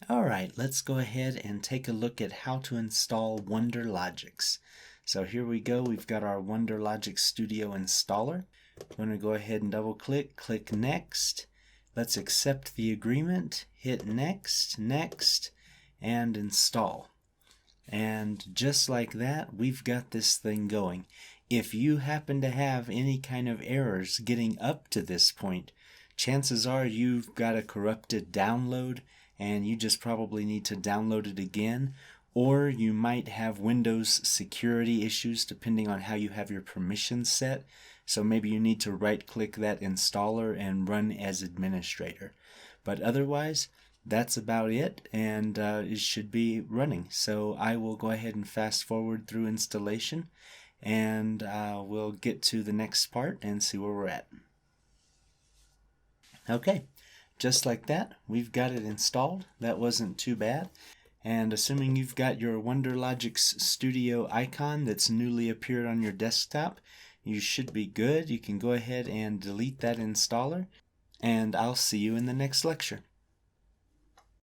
Alright, let's go ahead and take a look at how to install WonderLogix. So here we go, we've got our WonderLogix Studio installer. I'm going to go ahead and double click, click Next. Let's accept the agreement, hit Next, Next, and Install. And just like that, we've got this thing going. If you happen to have any kind of errors getting up to this point, chances are you've got a corrupted download and you just probably need to download it again, or you might have Windows security issues depending on how you have your permissions set. So maybe you need to right click that installer and run as administrator. But otherwise, that's about it, and it should be running. So I will go ahead and fast forward through installation, and we'll get to the next part and see where we're at. Okay, just like that, we've got it installed. That wasn't too bad. And assuming you've got your WonderLogix Studio icon that's newly appeared on your desktop, you should be good. You can go ahead and delete that installer, and I'll see you in the next lecture.